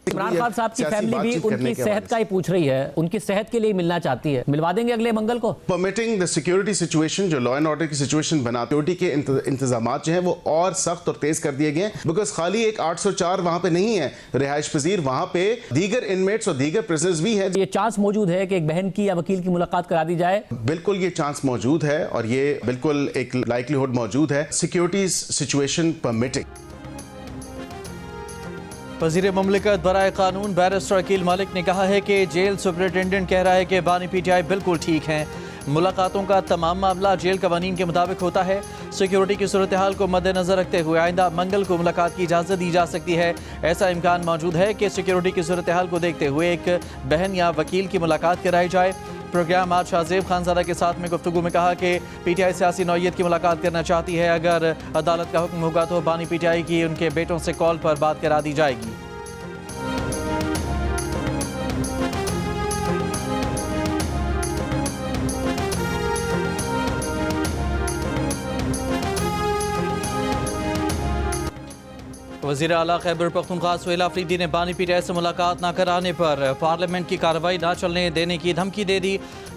इमरान खान साहब की फैमिली भी उनकी सेहत का ही पूछ रही है, उनकी सेहत के लिए मिलना चाहती है, मिलवा देंगे अगले मंगल को? परमिटिंग द सिक्योरिटी सिचुएशन, जो लॉ एंड ऑर्डर की सिचुएशन बना, सिक्योरिटी के इंतजामात जो हैं वो और सख्त और तेज कर दिए गए हैं, बिकॉज खाली एक 804 वहां पे नहीं है रिहाइश पजीर, वहां पे दीगर इनमेट्स और दीगर प्रिजनर्स भी हैं। ये चांस मौजूद है कि एक बहन की या वकील की मुलाकात करा दी जाए? बिल्कुल ये चांस मौजूद है और ये बिल्कुल एक लाइक्लीहुड मौजूद है, सिक्योरिटी सिचुएशन परमिटिंग। वज़ीर मुमलिकत बराए कानून बैरिस्टर अकील मलिक ने कहा है कि जेल सुपरिटेंडेंट कह रहा है कि बानी पीटीआई बिल्कुल ठीक हैं। मुलाकातों का तमाम मामला जेल कवानीन के मुताबिक होता है। सिक्योरिटी की सूरत हाल को मद्देनजर रखते हुए आइंदा मंगल को मुलाकात की इजाज़त दी जा सकती है। ऐसा इम्कान मौजूद है कि सिक्योरिटी की सूरत हाल को देखते हुए एक बहन या वकील की मुलाकात कराई जाए। प्रोग्राम आज शाहजेब खानज़ादा के साथ में गुफ्तगू में कहा कि पीटीआई सियासी नौइयत की मुलाकात करना चाहती है। अगर अदालत का हुक्म होगा तो बानी पीटीआई की उनके बेटों से कॉल पर बात करा दी जाएगी। वज़ीर आला खैबर पख्तूनख्वा सुहेल अफरीदी ने बानी पीटीआई से मुलाकात न कराने पर पार्लियामेंट की कार्रवाई न चलने देने की धमकी दे दी।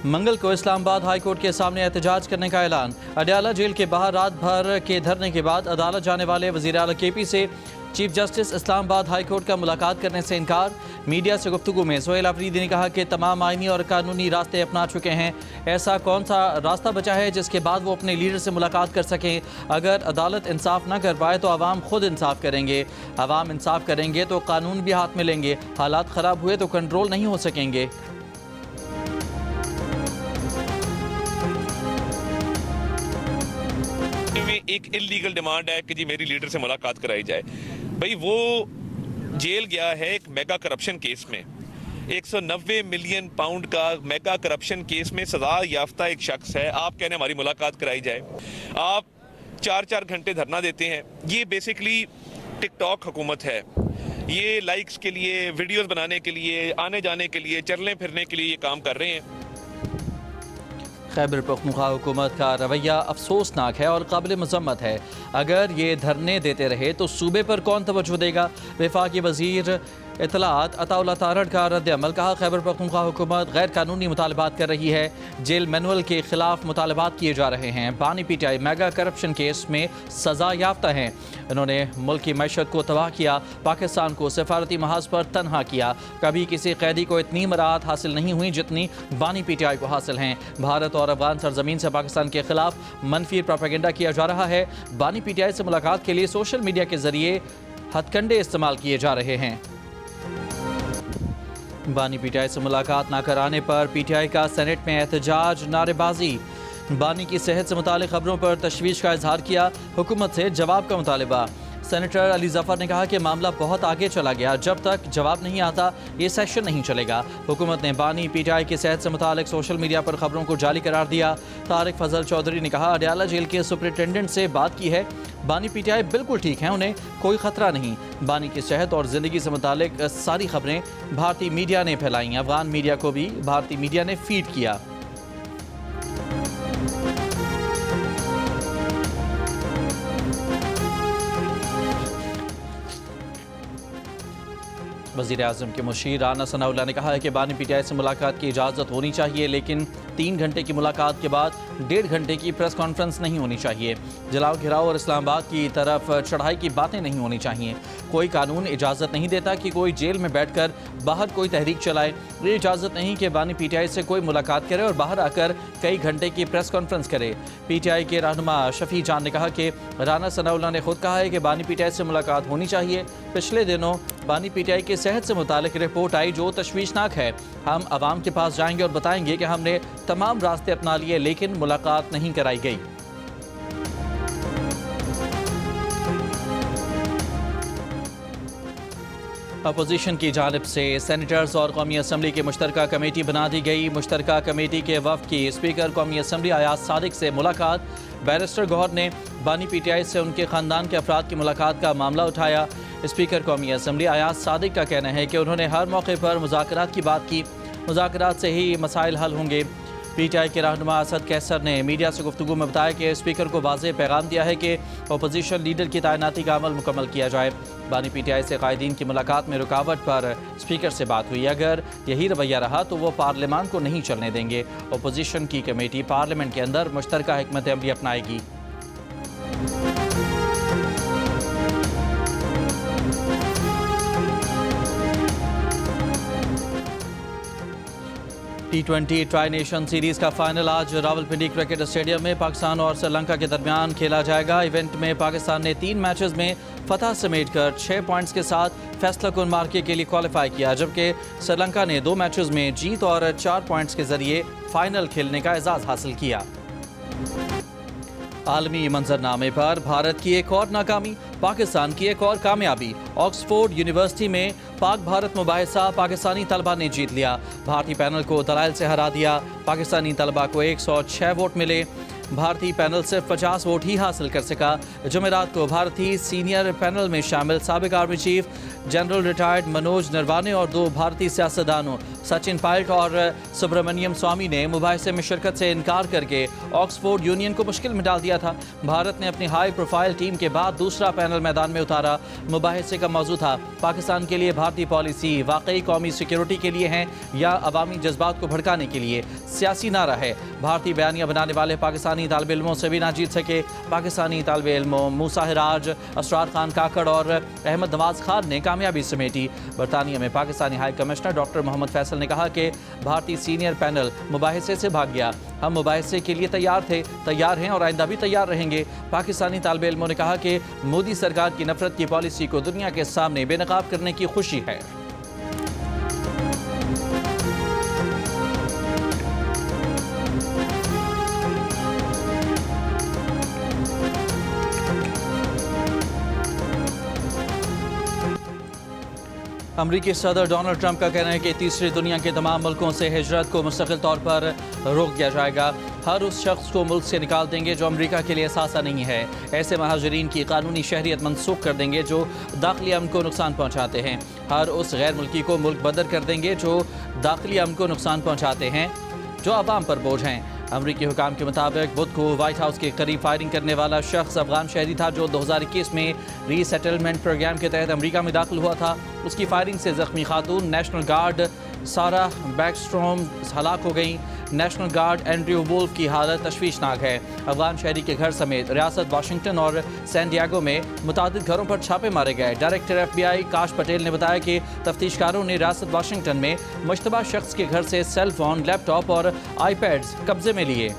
मंगल को इस्लामाबाद हाई कोर्ट के सामने एहतजाज करने का ऐलान। अडयाला जेल के बाहर रात भर के धरने के बाद अदालत जाने वाले वज़ीर आला केपी से chief justice Islamabad high court का मुलाकात करने से इनकार। मीडिया से गुफ्तगू में सुहेल अफरीदी ने कहा कि तमाम आईनी और कानूनी रास्ते अपना चुके हैं, ऐसा कौन सा रास्ता बचा है जिसके बाद वो अपने लीडर से मुलाकात कर सकें। अगर अदालत इंसाफ ना कर पाए तो आवाम खुद इंसाफ करेंगे, आवाम इंसाफ करेंगे तो कानून भी हाथ में लेंगे, हालात ख़राब हुए तो कंट्रोल नहीं हो सकेंगे। एक इलीगल डिमांड है कि जी मेरी लीडर से मुलाकात कराई जाए। भाई वो जेल गया है एक मेगा करप्शन केस में, 190 मिलियन पाउंड का मेगा करप्शन केस में सजा याफ्ता एक शख्स है। आप कहने हमारी मुलाकात कराई जाए, आप 4-4 घंटे धरना देते हैं। ये बेसिकली टिकटॉक हुकूमत है, ये लाइक्स के लिए, वीडियोस बनाने के लिए, आने जाने के लिए, चलने फिरने के लिए ये काम कर रहे हैं। खैबर पख्तूनख्वा हुकूमत का रवैया अफसोसनाक है और काबिल मज़म्मत है। अगर ये धरने देते रहे तो सूबे पर कौन तवज्जो देगा। वफाकी वज़ीर इत्तलात अताउल्लाह तारड़ का रद्द-ए-अमल। कहा खैबर पख्तूनख्वा हुकूमत गैर कानूनी मुतालबात कर रही है, जेल मैनुअल के खिलाफ मुतालबात किए जा रहे हैं। बानी पीटीआई मेगा करप्शन केस में सज़ा याफ्ता हैं। इन्होंने मुल्क की मैशत को तबाह किया, पाकिस्तान को सफारती महाज पर तनहा किया। कभी किसी कैदी को इतनी मराहत हासिल नहीं हुई जितनी बानी पीटीआई को हासिल हैं। भारत और अफगान सरजमीन से पाकिस्तान के खिलाफ मनफी प्रोपेगेंडा किया जा रहा है। बानी पीटीआई से मुलाकात के लिए सोशल मीडिया के जरिए हथकंडे इस्तेमाल किए जा रहे हैं। बानी पीटीआई से मुलाकात न कराने पर पीटीआई का सेनेट में एहतजाज, नारेबाजी। बानी की सेहत से मुतालिक खबरों पर तशवीश का इजहार किया, हुकूमत से जवाब का मुतालबा। सेनेटर अली जफर ने कहा कि मामला बहुत आगे चला गया, जब तक जवाब नहीं आता ये सेशन नहीं चलेगा। हुकूमत ने बानी पीटीआई की सेहत से मुतालिक सोशल मीडिया पर खबरों को जाली करार दिया। तारिक फजल चौधरी ने कहा अडयाला जेल के सुपरिटेंडेंट से बात की है, बानी पीटीआई बिल्कुल ठीक है, उन्हें कोई खतरा नहीं। बानी की सेहत और ज़िंदगी से मुतालिक सारी खबरें भारतीय मीडिया ने फैलाई, अफगान मीडिया को भी भारतीय मीडिया ने फीड किया। वज़ीर आज़म के मुशीर राना सनाउल्लाह ने कहा है कि बानी पीटीआई से मुलाकात की इजाज़त होनी चाहिए, लेकिन 3 घंटे की मुलाकात के बाद 1.5 घंटे की प्रेस कॉन्फ्रेंस नहीं होनी चाहिए। जलाओ घिराव और इस्लामाबाद की तरफ चढ़ाई की बातें नहीं होनी चाहिए। कोई कानून इजाज़त नहीं देता कि कोई जेल में बैठकर बाहर कोई तहरीक चलाए। ये इजाज़त नहीं कि बानी पीटीआई से कोई मुलाकात करे और बाहर आकर कई घंटे की प्रेस कॉन्फ्रेंस करे। पीटीआई के रहनुमा शफी जान ने कहा कि राना सनाउल्लाह ने खुद कहा है कि बानी पीटीआई से मुलाकात होनी चाहिए। पिछले दिनों बानी पीटीआई की सेहत से मुतालिक रिपोर्ट आई जो तशवीशनाक है। हम आवाम के पास जाएंगे और बताएंगे कि हमने तमाम रास्ते अपना लिए लेकिन मुलाकात नहीं कराई गई। अपोजिशन की जानिब से सेनेटर्स और कौमी असम्बली की मुश्तरका कमेटी बना दी गई। मुश्तरका कमेटी के वफ़द की स्पीकर कौमी असम्बली अयाज सादिक से मुलाकात। बैरिस्टर गौहर ने बानी पीटीआई से उनके ख़ानदान के अफराद की मुलाकात का मामला उठाया। स्पीकर कौमी असम्बली अयाज सादिक का कहना है कि उन्होंने हर मौके पर मुज़ाकरात की बात की, मुज़ाकरात से ही मसाइल हल होंगे। پی ٹی آئی کے رہنما اسد کیسر نے میڈیا سے گفتگو میں بتایا کہ اسپیکر کو واضح پیغام دیا ہے کہ اپوزیشن لیڈر کی تعیناتی کا عمل مکمل کیا جائے۔ بانی پی ٹی آئی سے قائدین کی ملاقات میں رکاوٹ پر اسپیکر سے بات ہوئی۔ اگر یہی رویہ رہا تو وہ پارلیمان کو نہیں چلنے دیں گے۔ اپوزیشن کی کمیٹی پارلیمنٹ کے اندر مشترکہ حکمت عملی اپنائے گی۔ T20 ٹرائی نیشن سیریز کا فائنل آج راولپنڈی کرکٹ اسٹیڈیم میں پاکستان اور سری لنکا کے درمیان کھیلا جائے گا۔ ایونٹ میں پاکستان نے 3 میچز میں فتح سمیٹ کر 6 پوائنٹس کے ساتھ فیصلہ کن مارکے کے لیے کوالیفائی کیا، جبکہ سری لنکا نے 2 میچز میں جیت اور 4 پوائنٹس کے ذریعے فائنل کھیلنے کا اعزاز حاصل کیا۔ عالمی منظرنامے پر بھارت کی ایک اور ناکامی، پاکستان کی ایک اور کامیابی۔ آکسفورڈ یونیورسٹی میں پاک بھارت مباحثہ پاکستانی طلبہ نے جیت لیا، بھارتی پینل کو دلائل سے ہرا دیا۔ پاکستانی طلبہ کو 106 ووٹ ملے، بھارتی پینل صرف 50 ووٹ ہی حاصل کر سکا۔ جمعرات کو بھارتی سینئر پینل میں شامل سابق army chief general retired Manoj Naravane اور 2 بھارتی سیاستدانوں سچن پائلٹ اور سبرامنیم سوامی نے مباحثے میں شرکت سے انکار کر کے آکسفورڈ یونین کو مشکل میں ڈال دیا تھا۔ بھارت نے اپنی ہائی پروفائل ٹیم کے بعد دوسرا پینل میدان میں اتارا۔ مباحثے کا موضوع تھا پاکستان کے لیے بھارتی پالیسی واقعی قومی سیکیورٹی کے لیے ہیں یا عوامی جذبات کو بھڑکانے کے لیے؟ سیاسی نعرہ ہے۔ بھارتی بیانیہ بنانے والے پاکستانی طالب علموں سے بھی نہ جیت سکے۔ پاکستانی طالب علموں موسیٰ ہراج، اسرار خان کاکڑ اور احمد نواز خان نے کامیابی سمیٹی۔ برطانیہ میں پاکستانی ہائی کمشنر ڈاکٹر محمد فیصل نے کہا کہ بھارتی سینئر پینل مباحثے سے بھاگ گیا۔ ہم مباحثے کے لیے تیار ہیں اور آئندہ بھی تیار رہیں گے۔ پاکستانی طالب علموں نے کہا کہ مودی سرکار کی نفرت کی پالیسی کو دنیا کے سامنے بے نقاب کرنے کی خوشی ہے۔ امریکی صدر ڈونلڈ ٹرمپ کا کہنا ہے کہ تیسری دنیا کے تمام ملکوں سے ہجرت کو مستقل طور پر روک دیا جائے گا۔ ہر اس شخص کو ملک سے نکال دیں گے جو امریکہ کے لیے اثاثہ نہیں ہے۔ ایسے مہاجرین کی قانونی شہریت منسوخ کر دیں گے جو داخلی امن کو نقصان پہنچاتے ہیں۔ ہر اس غیر ملکی کو ملک بدر کر دیں گے جو داخلی امن کو نقصان پہنچاتے ہیں، جو عوام پر بوجھ ہیں۔ امریکی حکام کے مطابق بدھ کو وائٹ ہاؤس کے قریب فائرنگ کرنے والا شخص افغان شہری تھا جو 2021 میں ری سیٹلمنٹ پروگرام کے تحت امریکہ میں داخل ہوا تھا۔ اس کی فائرنگ سے زخمی خاتون نیشنل گارڈ سارا بیکسٹروم ہلاک ہو گئیں۔ نیشنل گارڈ اینڈریو وولف کی حالت تشویشناک ہے۔ افغان شہری کے گھر سمیت ریاست واشنگٹن اور سین ڈیاگو میں متعدد گھروں پر چھاپے مارے گئے۔ ڈائریکٹر ایف بی آئی کاش پٹیل نے بتایا کہ تفتیش کاروں نے ریاست واشنگٹن میں مشتبہ شخص کے گھر سے سیل فون، لیپ ٹاپ اور آئی پیڈز قبضے میں لیے۔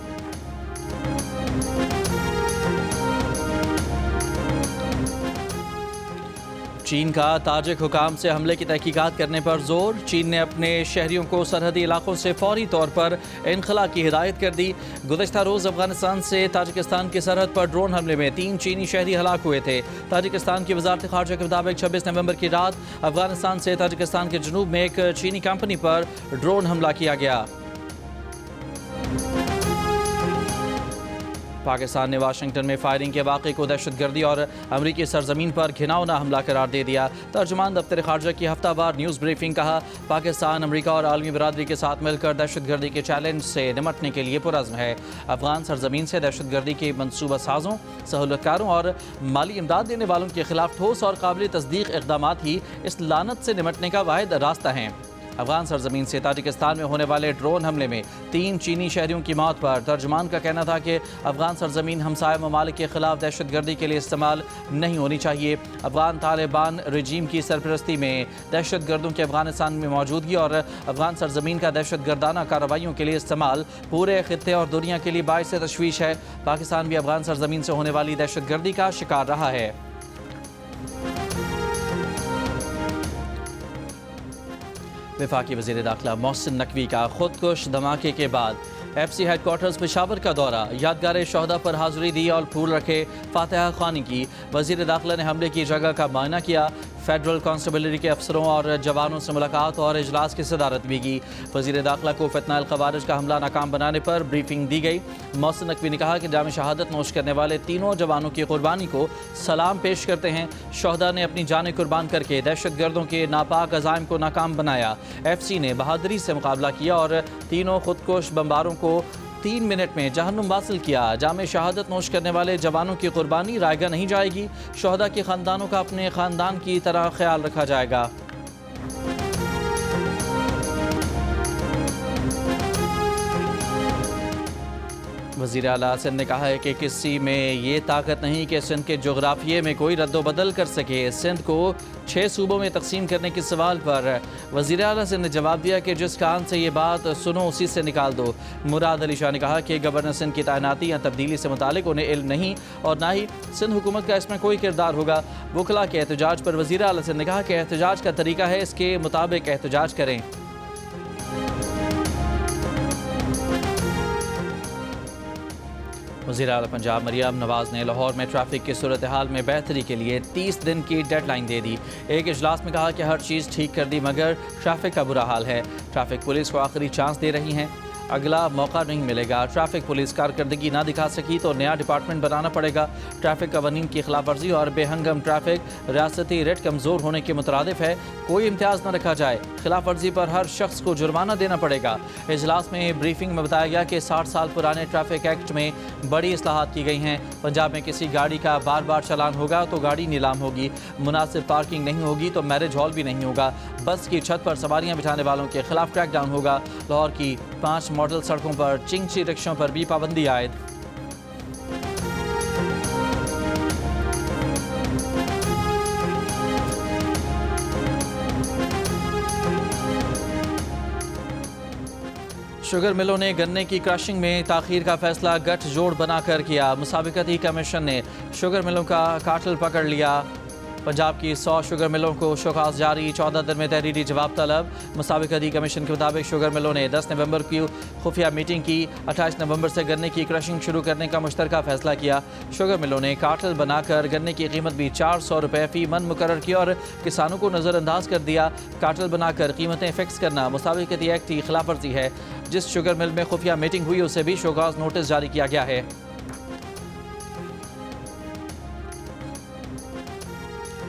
چین کا تاجک حکام سے حملے کی تحقیقات کرنے پر زور۔ چین نے اپنے شہریوں کو سرحدی علاقوں سے فوری طور پر انخلاء کی ہدایت کر دی۔ گزشتہ روز افغانستان سے تاجکستان کی سرحد پر ڈرون حملے میں 3 چینی شہری ہلاک ہوئے تھے۔ تاجکستان کی وزارت خارجہ کے مطابق 26 نومبر کی رات افغانستان سے تاجکستان کے جنوب میں ایک چینی کمپنی پر ڈرون حملہ کیا گیا۔ پاکستان نے واشنگٹن میں فائرنگ کے واقعے کو دہشت گردی اور امریکی سرزمین پر گھناؤنا حملہ قرار دے دیا۔ ترجمان دفتر خارجہ کی ہفتہ وار نیوز بریفنگ کہا پاکستان امریکہ اور عالمی برادری کے ساتھ مل کر دہشت گردی کے چیلنج سے نمٹنے کے لیے پرعزم ہے۔ افغان سرزمین سے دہشت گردی کے منصوبہ سازوں، سہولت کاروں اور مالی امداد دینے والوں کے خلاف ٹھوس اور قابل تصدیق اقدامات ہی اس لعنت سے نمٹنے کا واحد راستہ ہیں۔ افغان سرزمین سے تاجکستان میں ہونے والے ڈرون حملے میں 3 چینی شہریوں کی موت پر ترجمان کا کہنا تھا کہ افغان سرزمین ہمسایہ ممالک کے خلاف دہشت گردی کے لیے استعمال نہیں ہونی چاہیے۔ افغان طالبان رجیم کی سرپرستی میں دہشت گردوں کے افغانستان میں موجودگی اور افغان سرزمین کا دہشت گردانہ کارروائیوں کے لیے استعمال پورے خطے اور دنیا کے لیے باعث تشویش ہے۔ پاکستان بھی افغان سرزمین سے ہونے والی دہشت گردی کا شکار رہا ہے۔ وفاقی وزیر داخلہ محسن نقوی کا خودکش دھماکے کے بعد F C headquarters Peshawar کا دورہ، یادگار شہداء پر حاضری دی اور پھول رکھے، فاتحہ خوانی کی۔ وزیر داخلہ نے حملے کی جگہ کا معائنہ کیا۔ फेडरल कांस्टेबलरी के अफसरों और जवानों से मुलाकात और इजलास की सदारत भी की। वज़ीर दाखिला को फितनाल ख़वारिज का हमला नाकाम बनाने पर ब्रीफिंग दी गई। मोहसिन नकवी ने कहा कि जाम शहादत नोश करने वाले तीनों जवानों की कुर्बानी को सलाम पेश करते हैं। शोहदा ने अपनी जानें कुर्बान करके दहशत गर्दों के नापाक अज़ाइम को नाकाम बनाया। FC ने बहादुरी से मुकाबला किया और तीनों खुदकुश बमबारों को 3 मिनट में जहन्नुम वासिल किया। जामे शहादत नोश करने वाले जवानों की कुर्बानी रायगा नहीं जाएगी। शोहदा के ख़ानदानों का अपने ख़ानदान की तरह ख्याल रखा जाएगा। वज़ीर आला सिंध ने कहा है कि किसी में ये ताकत नहीं कि सिंध के जोग्राफिये में कोई रद्दोबदल कर सके। सिंध को 6 सूबों में तकसीम करने के सवाल पर वज़ीर आला सिंध ने जवाब दिया कि जिस कान से ये बात सुनो उसी से निकाल दो। मुराद अली शाह ने कहा कि गवर्नर सिंध की तैनाती या तब्दीली से मुतालिक उन्हें इल्म नहीं और ना ही सिंध हुकूमत का इसमें कोई किरदार होगा। वकला के एहतजाज पर वज़ीर आला सिंध ने कहा कि एहतजाज का तरीका है, इसके मुताबिक एहतजाज करें। वज़ीर आला पंजाब मरियम नवाज़ ने लाहौर में ट्रैफिक की सूरत हाल में बेहतरी के लिए 30 दिन की डेडलाइन दे दी। एक इजलास में कहा कि हर चीज़ ठीक कर दी मगर ट्रैफिक का बुरा हाल है। ट्रैफिक पुलिस को आखिरी चांस दे रही हैं, अगला मौका नहीं मिलेगा। ट्रैफिक पुलिस कारकर्दगी ना दिखा सकी तो नया डिपार्टमेंट बनाना पड़ेगा। ट्रैफिक कवानीन की खिलाफ वर्जी और बेहंगम ट्रैफिक रियासती रेट कमज़ोर होने के मुतरादिफ है। कोई इम्तियाज़ न रखा जाए। खिलाफ वर्जी पर हर शख्स को जुर्माना देना पड़ेगा। इजलास में ब्रीफिंग में बताया गया कि 60 साल पुराने ट्रैफिक एक्ट में बड़ी इस्लाहात की गई हैं। पंजाब में किसी गाड़ी का बार बार चालान होगा तो गाड़ी नीलाम होगी। मुनासिब पार्किंग नहीं होगी तो मैरिज हॉल भी नहीं होगा। बस की छत पर सवारियां बिठाने वालों के खिलाफ क्रैकडाउन होगा। लाहौर की 5 मॉडल सड़कों पर चिंची रिक्शों पर भी पाबंदी आयद। शुगर मिलों ने गन्ने की क्रशिंग में ताखीर का फैसला गठजोड़ बनाकर किया। मुसाबिकती कमीशन ने शुगर मिलों का काटल पकड़ लिया। पंजाब की 100 शुगर मिलों को शोकास जारी, 14 दिन में तहरीरी जवाब तलब। मुसाबिकती कमीशन के मुताबिक शुगर मिलों ने 10 नवंबर की खुफिया मीटिंग की। 28 नवंबर से गन्ने की क्रशिंग शुरू करने का मुश्तरका फैसला किया। शुगर मिलों ने काटल बनाकर गन्ने की कीमत भी 400 रुपये फी मन मुकर्रर की और किसानों को नज़रअंदाज कर दिया। काटल बनाकर कीमतें फिक्स करना मुसाबिकती एक्ट की खिलाफ वर्जी है। जिस शुगर मिल में खुफिया मीटिंग हुई उसे भी शोकास नोटिस जारी किया गया है।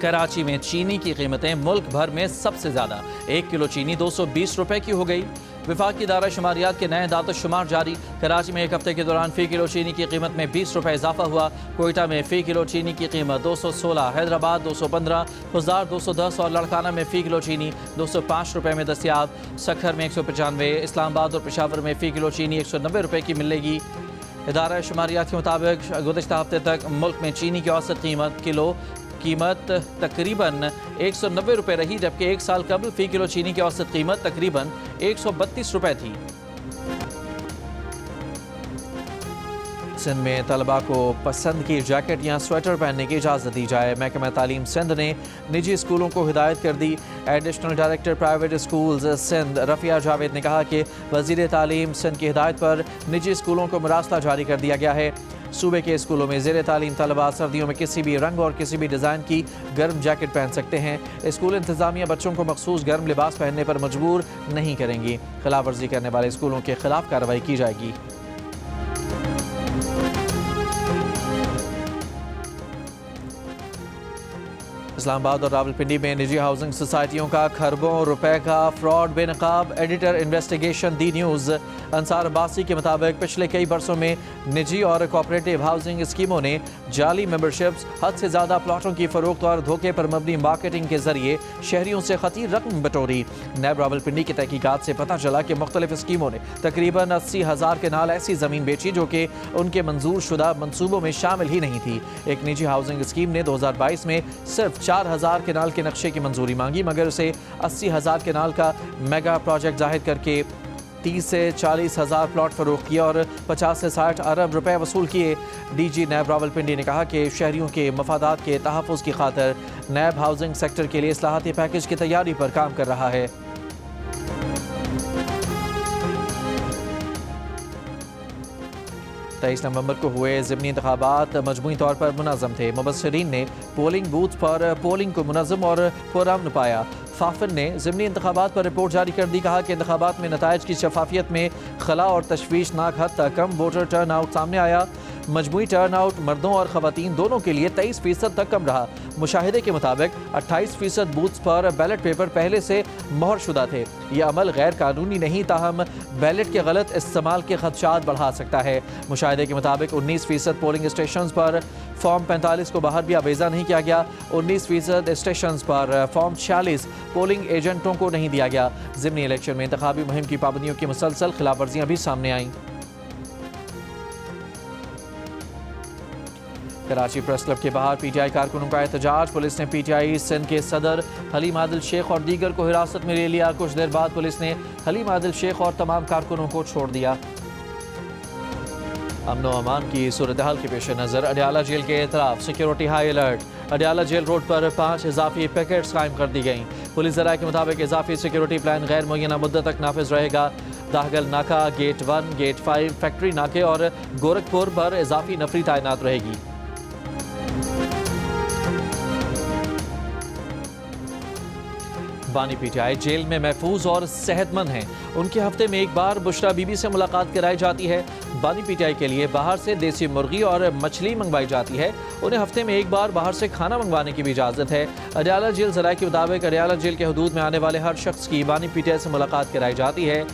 कराची में चीनी की कीमतें मुल्क भर में सबसे ज़्यादा। 1 किलो चीनी 220 रुपए की हो गई। विफाक की दायरा शुमारियात के नए दातो शुमार जारी। कराची में एक हफ्ते के दौरान फ़ी किलो चीनी की कीमत में 20 रुपए इजाफा हुआ। कोयटा में फ़ी किलो चीनी की कीमत 216, हैदराबाद 215, खुजार 210 और लड़काना में फ़ी किलो चीनी 205 रुपए में दस्तियाब। सखर में 195, इस्लामाबाद और पेशावर में फ़ी किलो चीनी 190 रुपए की मिलेगी। इदारा शुमारियात के मुताबिक गुज़श्ता हफ्ते तक मुल्क में चीनी की औसत कीमत तकरीबन 190 रुपये रही, जबकि 1 साल कबल फ़ी किलो चीनी की औसत कीमत तकरीबन 132 रुपये थी। सिंध में तलबा को पसंद की जैकेट या स्वेटर पहनने की इजाज़त दी जाए। महकमा तालीम सिंध ने निजी स्कूलों को हिदायत कर दी। Additional director private schools Sindh Rafia Javed ने कहा कि वज़ीर तालीम सिंध की हिदायत पर निजी स्कूलों को मुरासला जारी कर दिया गया है। सूबे के स्कूलों में ज़ेर तालीम तलबा सर्दियों में किसी भी रंग और किसी भी डिज़ाइन की गर्म जैकेट पहन सकते हैं। स्कूल इंतज़ामिया बच्चों को मखसूस गर्म लिबास पहनने पर मजबूर नहीं करेंगी। खिलाफ वर्जी करने वाले स्कूलों के खिलाफ कार्रवाई की जाएगी। इस्लामाबाद और रावलपिंडी में निजी हाउसिंग सोसाइटियों का खरबों रुपए का फ्रॉड बेनकाब। एडिटर इन्वेस्टिगेशन दी न्यूज़। अंसार अब्बासी के मुताबिक पिछले कई बरसों में निजी और कोऑपरेटिव हाउसिंग स्कीमों ने जाली मेंबरशिप्स, हद से ज़्यादा प्लाटों की फरोख्त और धोखे पर मबनी मार्केटिंग के जरिए शहरियों से खतीर रकम बटोरी। नैब रावलपिंडी की तहकीकात से पता चला कि मुख्तलिफ स्कीमों ने तकरीबन 80,000 के नाल ऐसी ज़मीन बेची जो कि उनके मंजूर शुदा मनसूबों में शामिल ही नहीं थी। एक निजी हाउसिंग स्कीम ने 2022 में सिर्फ 4,000 केनाल के नक्शे की मंजूरी मांगी, मगर उसे 80,000 केनाल का मेगा प्रोजेक्ट जाहिर करके 30 से 40,000 प्लॉट फरोख्त किए और 50 से 60 अरब रुपए वसूल किए। DG नैब रावलपिंडी ने कहा कि शहरियों के मफादात के तहफ़्फ़ुज़ की खातिर नैब हाउसिंग सेक्टर के लिए इस्लाहाती पैकेज की तैयारी पर काम कर रहा है। 23 नवंबर को हुए ज़िमनी इंतखाबात मजमूई तौर पर मुनज़्ज़म थे। मुबस्सिरीन ने पोलिंग बूथ पर पोलिंग को मुनज़्ज़म और पुरअमन पाया। फाफिन ने ज़िमनी इंतखाबात पर रिपोर्ट जारी कर दी। कहा कि इंतखाबात में नताइज की शफाफियत में खला और तशवीशनाक हद तक कम वोटर टर्न आउट सामने आया। मजमूई टर्न आउट मर्दों और ख़वातीन दोनों के लिए 23% तक कम रहा। मुशाहिदे के मुताबिक 28% बूथ्स पर बैलेट पेपर पहले से मोहर शुदा थे। यह अमल गैर कानूनी नहीं, ताहम बैलेट के गलत इस्तेमाल के खदशात बढ़ा सकता है। मुशाहिदे के मुताबिक 19% पोलिंग स्टेशन पर फॉर्म 45 को बाहर भी आवेज़ा नहीं किया गया। 19% स्टेशन पर फॉर्म 46 पोलिंग एजेंटों को नहीं दिया गया। ज़िमनी इलेक्शन में इंतखाबी मुहिम की पाबंदियों की मुसलसल खिलाफ वर्जियाँ भी सामने आईं। कराची प्रेस क्लब के बाहर पीटीआई कारकुनों का एहतजाज। पुलिस ने पीटीआई सिंध के सदर हलीम आदिल शेख और दीगर को हिरासत में ले लिया। कुछ देर बाद पुलिस ने हलीम आदिल शेख और तमाम कारकुनों को छोड़ दिया। अमन व अमान की सूरत हाल के पेश नज़र अडयाला जेल के एतराफ security high alert. Adiala jail road पर 5 इजाफी पैकेट्स कायम कर दी गई। पुलिस ज़राए के मुताबिक इजाफी सिक्योरिटी प्लान गैर मुय्यना मुद्दत तक नाफिज रहेगा। दाहगल नाका, गेट 1, गेट 5, फैक्ट्री नाके और गोरखपुर पर इजाफी नफरी तैनात रहेगी। बानी पीटीआई जेल में महफूज और सेहतमंद हैं। उनके हफ्ते में एक बार बुशरा बीबी से मुलाकात कराई जाती है। बानी पीटीआई के लिए बाहर से देसी मुर्गी और मछली मंगवाई जाती है। उन्हें हफ्ते में एक बार बाहर से खाना मंगवाने की भी इजाज़त है। अडयाला जेल ज़राए के मुताबिक अडयाला जेल के हदूद में आने वाले हर शख्स की बानी पीटीआई से मुलाकात कराई जाती है।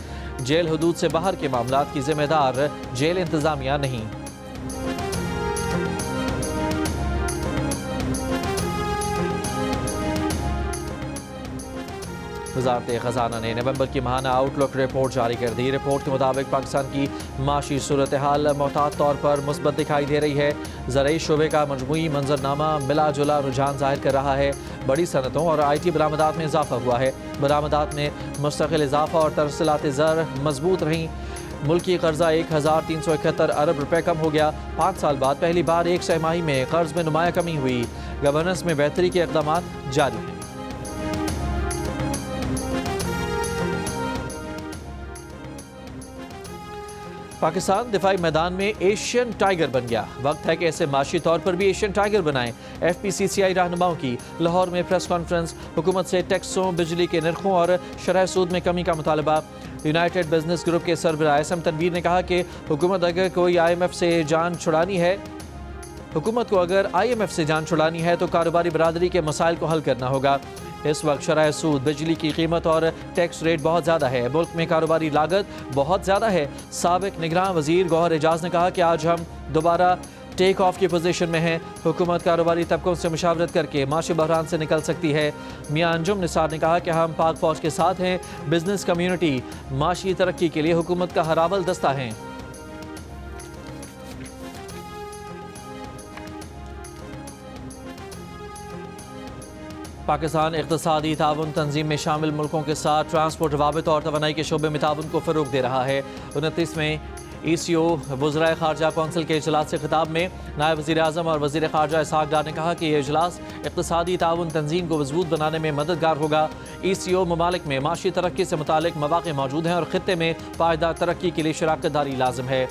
जेल हदूद से बाहर के मामलात की जिम्मेदार जेल इंतज़ामिया नहीं। वज़ारत ख़ज़ाना ने नवंबर की माहाना आउटलुक रिपोर्ट जारी कर दी। रिपोर्ट के मुताबिक पाकिस्तान की माशी सूरत हाल मोहतात तौर पर मुस्बत दिखाई दे रही है। ज़राई शोबे का मजमूई मंजरनामा मिला जुला रुझान ज़ाहिर कर रहा है। बड़ी सनतों और IT बरामदात में इजाफा हुआ है। बरामदात में मुस्तकिल इजाफा और तरसीलात ज़र मजबूत रहीं। मुल्की कर्जा 1371 अरब रुपए कम हो गया। 5 साल बाद पहली बार एक सहमाही में कर्ज में नुमाया कमी हुई। गवर्नेंस में बेहतरी के इक़दाम जारी हैं। पाकिस्तान दिफाई मैदान में एशियन टाइगर बन गया। वक्त है कि ऐसे माशी तौर पर भी एशियन टाइगर बनाएं। FPCCI रहनुमाओं की लाहौर में प्रेस कॉन्फ्रेंस। हुकूमत से टैक्सों, बिजली के नरखों और शरह सूद में कमी का मुतालबा। यूनाइटेड बिजनेस ग्रुप के सरबराह एहसन तनवीर ने कहा कि हुकूमत अगर कोई IMF से जान छुड़ानी है हुकूमत को अगर IMF से जान छुड़ानी है तो कारोबारी बरादरी के मसाइल को हल करना होगा। इस वक्त शरह सूद, बिजली की कीमत और टैक्स रेट बहुत ज़्यादा है। मुल्क में कारोबारी लागत बहुत ज़्यादा है। साबिक निगरान वज़ीर गौहर एजाज ने कहा कि आज हम दोबारा टेक ऑफ की पोजीशन में हैं। हुकूमत कारोबारी तबकों से मुशावरत करके माशी बहरान से निकल सकती है। मियां अंजुम निसार ने कहा कि हम पाक फौज के साथ हैं। बिजनेस कम्यूनिटी माशी तरक्की के लिए हुकूमत का हरावल दस्ता है। पाकिस्तान इक़्तिसादी ताउन तंजीम में शामिल मुल्कों के साथ ट्रांसपोर्ट, रवाबित और तवानाई के शोबे में ताउन को फ़रोग़ दे रहा है। 29वें ECO वज़राए ख़ारजा कौंसिल के इजलास से खिताब में नायब वज़ीर आज़म और वज़ीर ख़ारजा इसहाक़ डार ने कहा कि यह इजलास इक़्तिसादी ताउन तंजीम को मज़बूत बनाने में मददगार होगा। ECO ममालिक में माशी तरक्की से मुतालिक मौक़े मौजूद हैं और ख़ित्ते में पायदार तरक्की के लिए शराकत दारी लाज़िम है।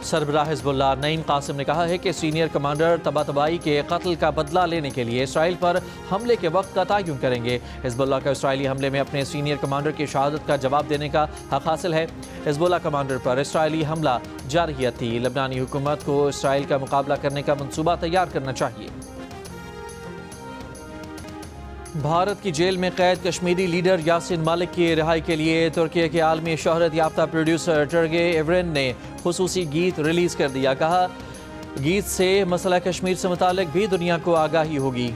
सरबराह हिज़्बुल्लाह नईम कासिम ने कहा है कि सीनियर कमांडर तबातबाई के कत्ल का बदला लेने के लिए इसराइल पर हमले के वक्त का तयन करेंगे। हिज़्बुल्लाह का इसराइली हमले में अपने सीनियर कमांडर की शहादत का जवाब देने का हक़ हासिल है। हिज़्बुल्लाह कमांडर पर इसराइली हमला जारहियत थी। लबनानी हुकूमत को इसराइल का मुकाबला करने का मंसूबा तैयार करना चाहिए। भारत की जेल में कैद कश्मीरी लीडर यासिन मालिक की रिहाई के लिए तुर्की के आलमी शोहरत याफ्ता प्रोड्यूसर टर्गे एवरेन ने खुसूसी गीत रिलीज़ कर दिया। कहा गीत से मसला कश्मीर से मुतालिक भी दुनिया को आगाही होगी।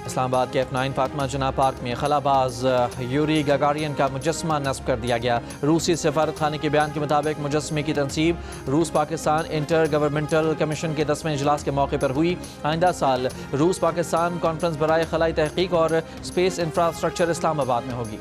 इस्लामाबाद के F9 फातिमा जना पार्क में खलाबाज यूरी गगारियन का मुजस्मा नस्ब कर दिया गया। रूसी सफारत खाने के बयान के मुताबिक मुजस्मे की तनसीब रूस पाकिस्तान इंटर गवर्नमेंटल कमीशन के 10वें इजलास के मौके पर हुई। आइंदा साल रूस पाकिस्तान कॉन्फ्रेंस बराए खलाई तहकीक और स्पेस इंफ्रास्ट्रक्चर इस्लामाबाद में होगी।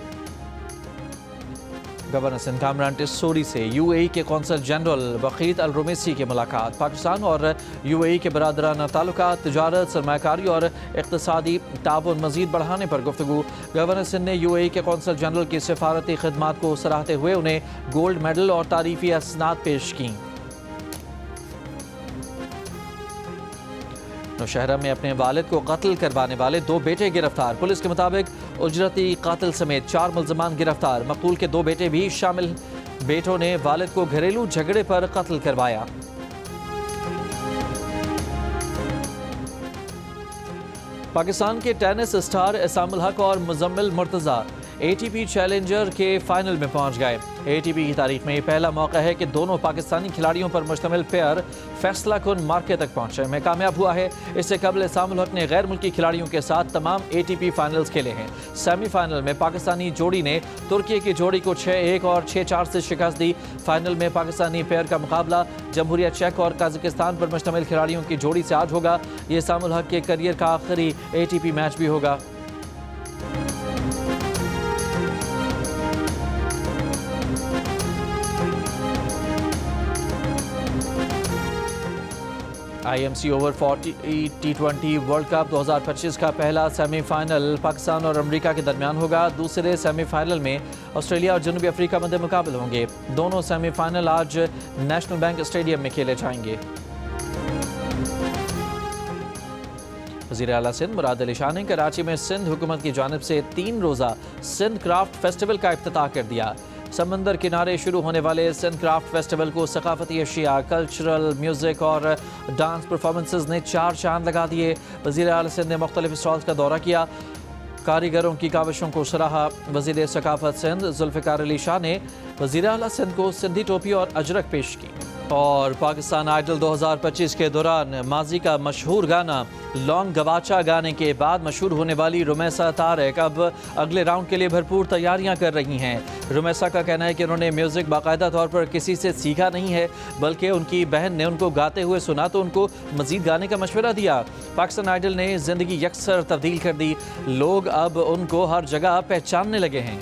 گورنر سندھ کامران ٹسوری سے UAE کے قونصل جنرل وقید الرمیسی کی ملاقات۔ پاکستان اور UAE کے برادرانہ تعلقات، تجارت، سرمایہ کاری اور اقتصادی تعاون مزید بڑھانے پر گفتگو۔ گورنر سندھ نے UAE کے قونصل جنرل کی سفارتی خدمات کو سراہتے ہوئے انہیں گولڈ میڈل اور تعریفی اسناد پیش کیں۔ نوشہرہ میں اپنے والد کو قتل کروانے والے 2 بیٹے گرفتار۔ پولیس کے مطابق اجرتی قاتل سمیت 4 ملزمان گرفتار۔ مقتول کے 2 بیٹے بھی شامل۔ بیٹوں نے والد کو گھریلو جھگڑے پر قتل کروایا۔ پاکستان کے ٹینس اسٹار احسام الحق اور مزمل مرتضی ATP چیلنجر کے فائنل میں پہنچ گئے۔ ATP کی تاریخ میں یہ پہلا موقع ہے کہ دونوں پاکستانی کھلاڑیوں پر مشتمل پیئر فیصلہ کن مارکے تک پہنچے میں کامیاب ہوا ہے۔ اس سے قبل احسام الحق نے غیر ملکی کھلاڑیوں کے ساتھ تمام ATP فائنلز کھیلے ہیں۔ سیمی فائنل میں پاکستانی جوڑی نے ترکی کی جوڑی کو 6-1 اور 6-4 سے شکست دی۔ فائنل میں پاکستانی پیئر کا مقابلہ جمہوریہ چیک اور قازقستان پر مشتمل کھلاڑیوں کی جوڑی سے آج ہوگا۔ یہ احسام الحق کے کیریئر کا آخری ATP میچ بھی ہوگا۔ IMC over 40 T20 world cup 2025 کا پہلا سیمی فائنل پاکستان اور امریکہ کے درمیان ہوگا۔ دوسرے سیمی فائنل میں آسٹریلیا اور جنوبی افریقہ مد مقابل ہوں گے۔ دونوں سیمی فائنل آج نیشنل بینک اسٹیڈیم میں کھیلے جائیں گے۔ وزیر اعلیٰ سندھ مراد علی شاہ نے کراچی میں سندھ حکومت کی جانب سے 3 روزہ سندھ کرافٹ فیسٹیول کا افتتاح کر دیا۔ سمندر کنارے شروع ہونے والے سندھ کرافٹ فیسٹیول کو ثقافتی اشیاء، کلچرل، میوزک اور ڈانس پرفارمنسز نے 4 چاند لگا دیے۔ وزیر اعلیٰ سندھ نے مختلف اسٹالز کا دورہ کیا، کاریگروں کی کاوشوں کو سراہا۔ وزیر ثقافت سندھ ذوالفقار علی شاہ نے وزیر اعلیٰ سندھ کو سندھی ٹوپی اور اجرک پیش کی۔ اور پاکستان آئیڈل 2025 کے دوران ماضی کا مشہور گانا لونگ گواچا گانے کے بعد مشہور ہونے والی رمیسا طارق اب اگلے راؤنڈ کے لیے بھرپور تیاریاں کر رہی ہیں۔ رمیسا کا کہنا ہے کہ انہوں نے میوزک باقاعدہ طور پر کسی سے سیکھا نہیں ہے، بلکہ ان کی بہن نے ان کو گاتے ہوئے سنا تو ان کو مزید گانے کا مشورہ دیا۔ پاکستان آئیڈل نے زندگی یکسر تبدیل کر دی، لوگ اب ان کو ہر جگہ پہچاننے لگے ہیں۔